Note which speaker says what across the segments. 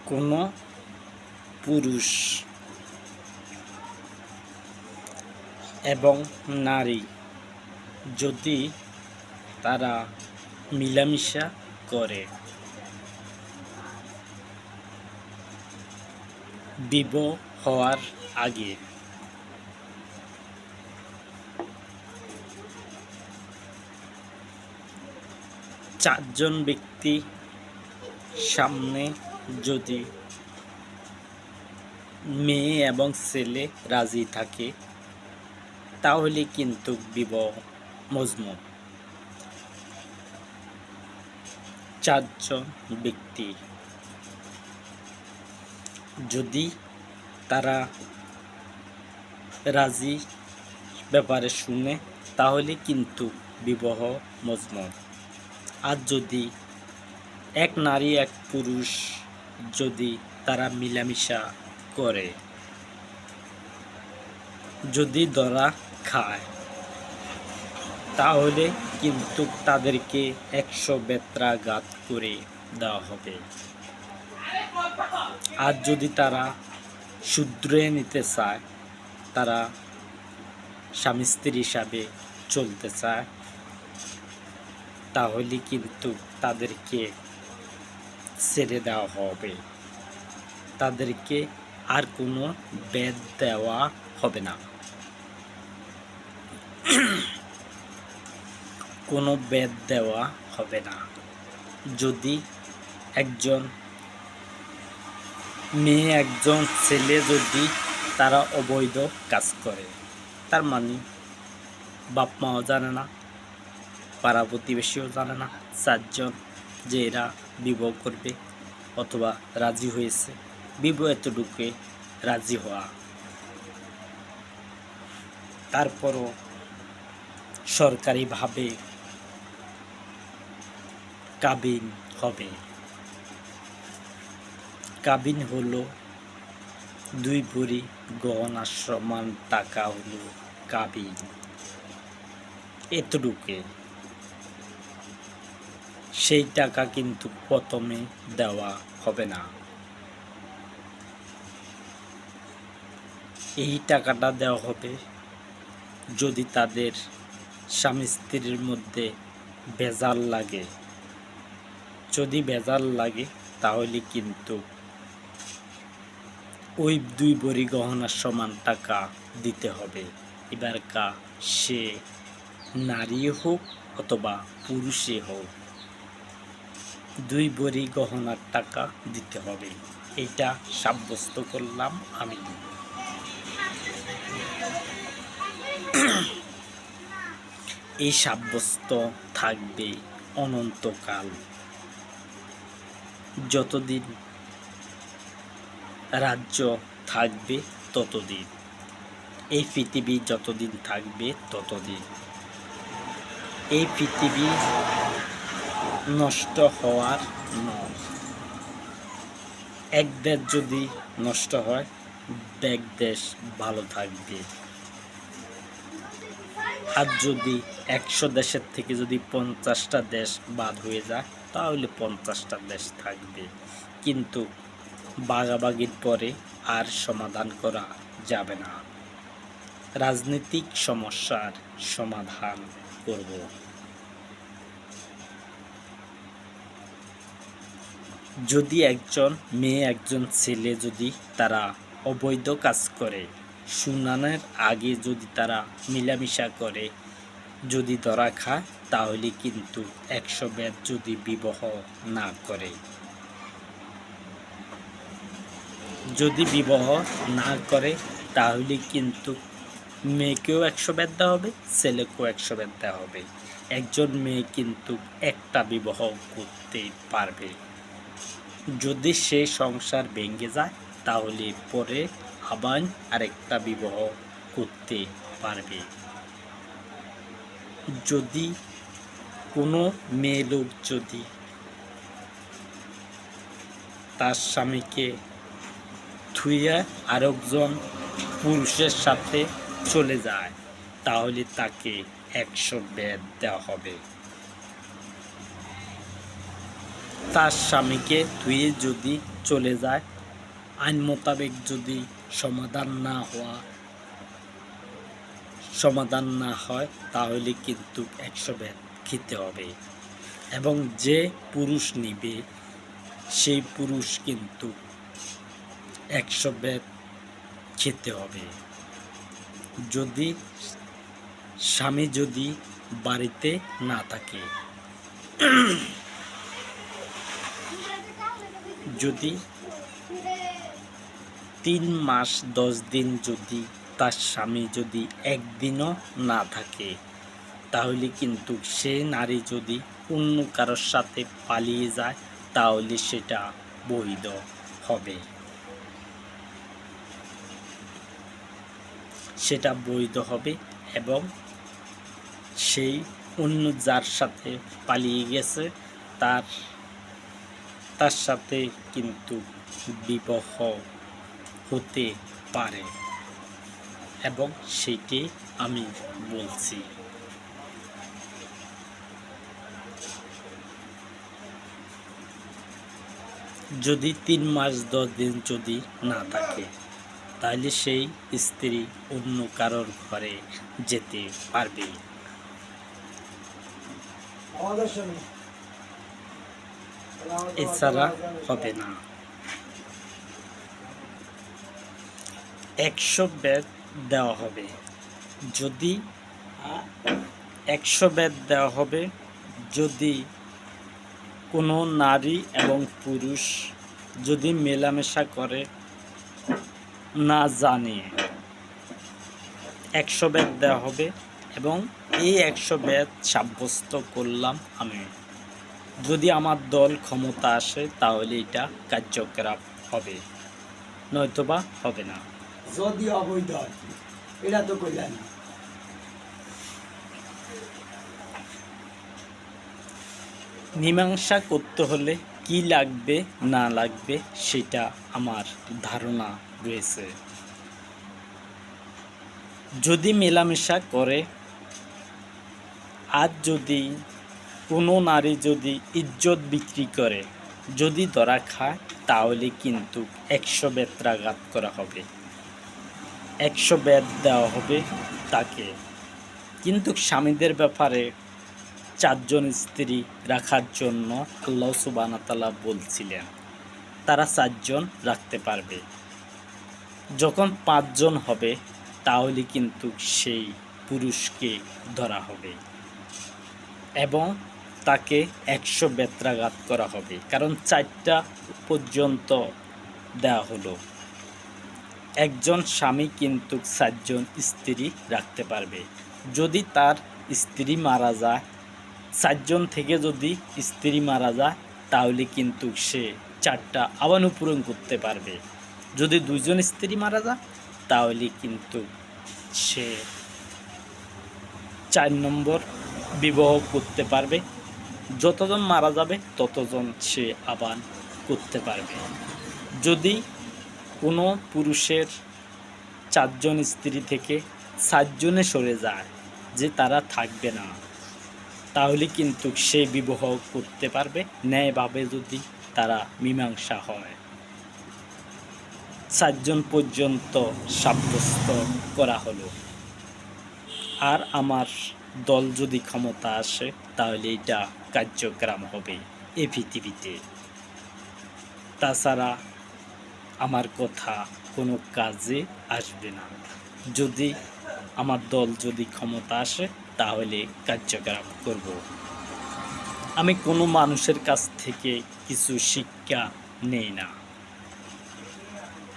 Speaker 1: কোনো পুরুষ এবং নারী যদি তারা মিলামিশা করে বিবাহ হওয়ার আগে, চারজন ব্যক্তি সামনে যদি মেয়ে এবং ছেলে রাজি থাকে তাহলে কিন্তু বিবাহ মজবুত। চারজন ব্যক্তি যদি তারা রাজি ব্যাপারে শুনে তাহলে কিন্তু বিবাহ মজবুত। আর যদি এক নারী এক পুরুষ যদি তারা মিলামিশা করে, যদি ধরা খায় তাহলে কিন্তু তাদেরকে 100 বেত্রাঘাত করে দেওয়া হবে। আর যদি তারা শুধরে নিতে চায়, তারা স্বামী স্ত্রী হিসাবে চলতে চায়, তাহলে কিন্তু তাদেরকে ছেড়ে দেওয়া হবে। তাদেরকে আর কোনো বেদ দেওয়া হবে না, কোনো বেদ দেওয়া হবে না। যদি একজন মেয়ে একজন ছেলে যদি তারা অবৈধ কাজ করে, তার মানে বাপ মাও জানে না, পাড়া প্রতিবেশীও জানে না, চারজন যে এরা বিবাহ করবে অথবা রাজি হয়েছে, বিবাহ এতটুকু রাজি হওয়া, তারপরও সরকারিভাবে কাবিন হবে। কাবিন হলো 2 ভরি গহনা সমান টাকা হলো কাবিন। এতটুকু সেই টাকা কিন্তু প্রথমে দেওয়া হবে না। এই টাকাটা দেওয়া হবে যদি তাদের স্বামী স্ত্রীর মধ্যে ভেজাল লাগে। যদি ভেজাল লাগে তাহলে কিন্তু ওই 2 ভরি গহনার সমান টাকা দিতে হবে। এবার সে নারী হোক অথবা পুরুষে হোক, 2 ভরি গহনার টাকা দিতে হবে। এটা সাব্যস্ত করলাম আমি। এই সাব্যস্ত থাকবে অনন্তকাল, যতদিন রাজ্য থাকবে ততদিন, এই পৃথিবী যতদিন থাকবে ততদিন। এই পৃথিবী নষ্ট হওয়ার নয়। এক দেশ যদি নষ্ট হয়, এক দেশ ভালো থাকবে। আর যদি 100 দেশের থেকে যদি 50টা দেশ বাদ হয়ে যায় তাহলে 50টা দেশ থাকবে। কিন্তু ভাগাভাগির পরে আর সমাধান করা যাবে না। রাজনৈতিক সমস্যার সমাধান করব। যদি একজন মেয়ে একজন ছেলে যদি তারা অবৈধ কাজ করে, শুনানির আগে যদি তারা মিলামিশা করে, যদি ধরা খায় তাহলে কিন্তু 100 বেদ যদি বিবাহ না করে, যদি বিবাহ না করে তাহলে কিন্তু মেয়েকেও 100 বেদ দেওয়া হবে, ছেলেকেও 100 বেদ দেওয়া হবে। একজন মেয়ে কিন্তু একটা বিবাহ করতে পারবে। যদি সে সংসার ভেঙে যায় তাহলে পরে আবার আরেকটা বিবাহ করতে পারবে। যদি কোনো মেয়ে লোক যদি তার স্বামীকে থুইয়া আরেকজন পুরুষের সাথে চলে যায় তাহলে তাকে 100 বেদ দেওয়া হবে। তার স্বামীকে ধুয়ে যদি চলে যায়, আইন মোতাবেক যদি সমাধান না হয় তাহলে কিন্তু 100 বেত খেতে হবে। এবং যে পুরুষ নিবে সেই পুরুষ কিন্তু 100 বেত খেতে হবে। যদি স্বামী যদি বাড়িতে না থাকে, যদি 3 মাস 10 দিন যদি তার স্বামী যদি একদিনও না থাকে, তাহলে কিন্তু সে নারী যদি অন্য কারোর সাথে পালিয়ে যায় তাহলে সেটা বৈধ হবে। সেটা বৈধ হবে এবং সেই অন্য যার সাথে পালিয়ে গেছে তার সাথে কিন্তু বিবাহ হতে পারে, এবং সেটি আমি বলছি। যদি 3 মাস 10 দিন যদি না থাকে তাহলে সেই স্ত্রী অন্য কারোর ঘরে যেতে পারবে। এছাড়া হবে না। 100 বেত দেওয়া হবে। যদি 100 বেত দেওয়া হবে যদি কোনো নারী এবং পুরুষ যদি মেলামেশা করে না জানে, 100 বেত দেওয়া হবে। এবং এই 100 বেত সাব্যস্ত করলাম আমি। যদি আমার দল ক্ষমতা আসে তাহলে এটা কার্যকলাপ হবে, নয়তোবা হবে না।
Speaker 2: যদি অবৈধ এটা তো কইলেন।
Speaker 1: মীমাংসা করতে হলে কি লাগবে না লাগবে সেটা আমার ধারণা রয়েছে। যদি মেলামেশা করে, আর যদি কোনো নারী যদি ইজ্জত বিক্রি করে যদি ধরা খায় তাহলে কিন্তু 100 বেত্রাঘাত করা হবে, 100 বেত দেওয়া হবে তাকে। কিন্তু স্বামীদের ব্যাপারে 4 জন স্ত্রী রাখার জন্য আল্লাহ সুবহানাহু ওয়া তাআলা বলছিলেন তারা 4 জন রাখতে পারবে। যখন 5 জন হবে তাহলে কিন্তু সেই পুরুষকে ধরা হবে এবং তাকে 100 বেত্রাঘাত করা হবে, কারণ 4টা পর্যন্ত দেওয়া হলো। একজন স্বামী কিন্তু 4 জন স্ত্রী রাখতে পারবে। যদি তার স্ত্রী মারা যায়, 4 জন থেকে যদি স্ত্রী মারা যায় তাহলে কিন্তু সে 4টা আবার পূরণ করতে পারবে। যদি 2 জন স্ত্রী মারা যায় তাহলে কিন্তু সে 4 নম্বর বিবাহ করতে পারবে। যতজন মারা যাবে ততজন সে আবার করতে পারবে। যদি কোনো পুরুষের 4 জন স্ত্রী থেকে 7 জনে সরে যায় যে তারা থাকবে না, তাহলে কিন্তু সে বিবাহ করতে পারবে ন্যায়ভাবে যদি তারা মীমাংসা হয়। 4 জন পর্যন্ত সাব্যস্ত করা হলো। আর আমার দল যদি ক্ষমতা আসে তাহলে এটা কার্যক্রম হবে এই পৃথিবীতে। তাছাড়া আমার কথা কোনো কাজে আসবে না। যদি আমার দল যদি ক্ষমতা আসে তাহলে কার্যক্রম করব। আমি কোনো মানুষের কাছ থেকে কিছু শিক্ষা নেই না,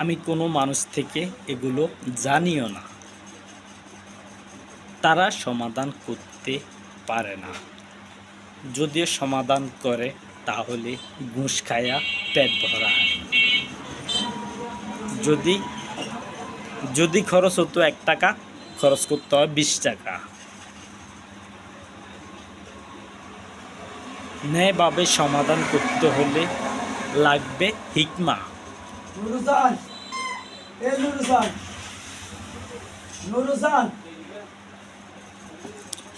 Speaker 1: আমি কোনো মানুষ থেকে এগুলো জানিও না। তারা সমাধান করতে পারে না, যদিও সমাধান করে তাহলে ঘুষ খায়া পেট ভরা। যদি খরচ হতো 1 টাকা, খরচ করতে হয় 20 টাকা। ন্যায়ভাবে সমাধান করতে হলে লাগবে হিকমা।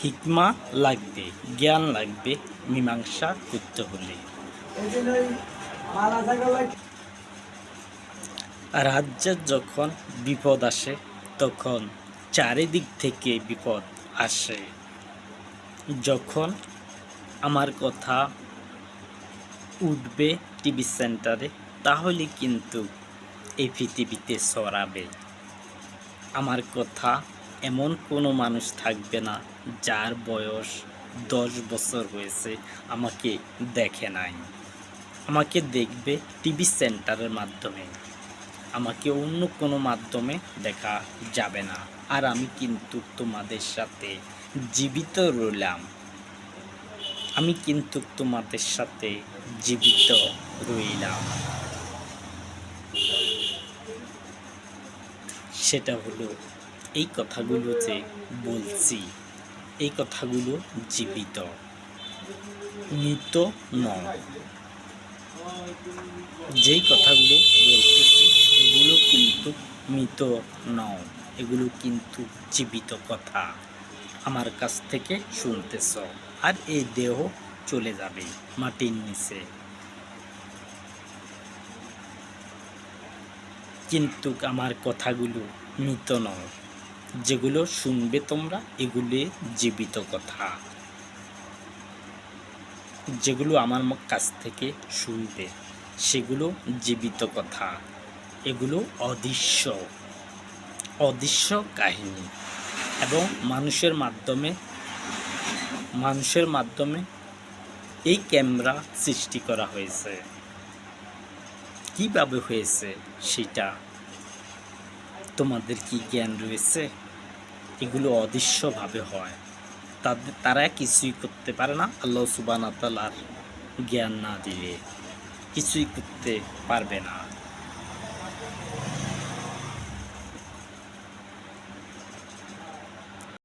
Speaker 1: হিকমা লাগবে, জ্ঞান লাগবে মীমাংসা করতে হলে। রাজ্যের যখন বিপদ আসে তখন চারিদিক থেকে বিপদ আসে। যখন আমার কথা উঠবে টিভি সেন্টারে, তাহলে কিন্তু এই পৃথিবীতে ছড়াবে। আমার কথা এমন কোনো মানুষ থাকবে না যার বয়স 10 বছর হয়েছে আমাকে দেখে নাই। আমাকে দেখবে টিভি সেন্টারের মাধ্যমে, আমাকে অন্য কোনো মাধ্যমে দেখা যাবে না। আর আমি কিন্তু তোমাদের সাথে জীবিত রইলাম। আমি কিন্তু তোমাদের সাথে জীবিত রইলাম। সেটা হলো এই কথাগুলো যে বলছি, এই কথাগুলো জীবিত, মৃত নয়। যেই কথাগুলো বলতেছি এগুলো কিন্তু মৃত নয়, এগুলো কিন্তু জীবিত কথা। আমার কাছ থেকে শুনতেছ। আর এই দেহ চলে যাবে মাটির নিচে, কিন্তু আমার কথাগুলো মৃত নয়। যেগুলো শুনবে তোমরা এগুলি জীবিত কথা। যেগুলো আমার কাছ থেকে শুনবে সেগুলো জীবিত কথা। এগুলো অদৃশ্য অদৃশ্য কাহিনী, এবং মানুষের মাধ্যমে এই ক্যামেরা সৃষ্টি করা হয়েছে। কিভাবে হয়েছে সেটা তোমাদের কি জ্ঞান রয়েছে? এগুলো অদৃশ্যভাবে হয়। তারা কিছুই করতে পারে না আল্লাহ সুবহানাহু ওয়া তাআলার জ্ঞান না দিলে, কিছুই করতে পারবে না।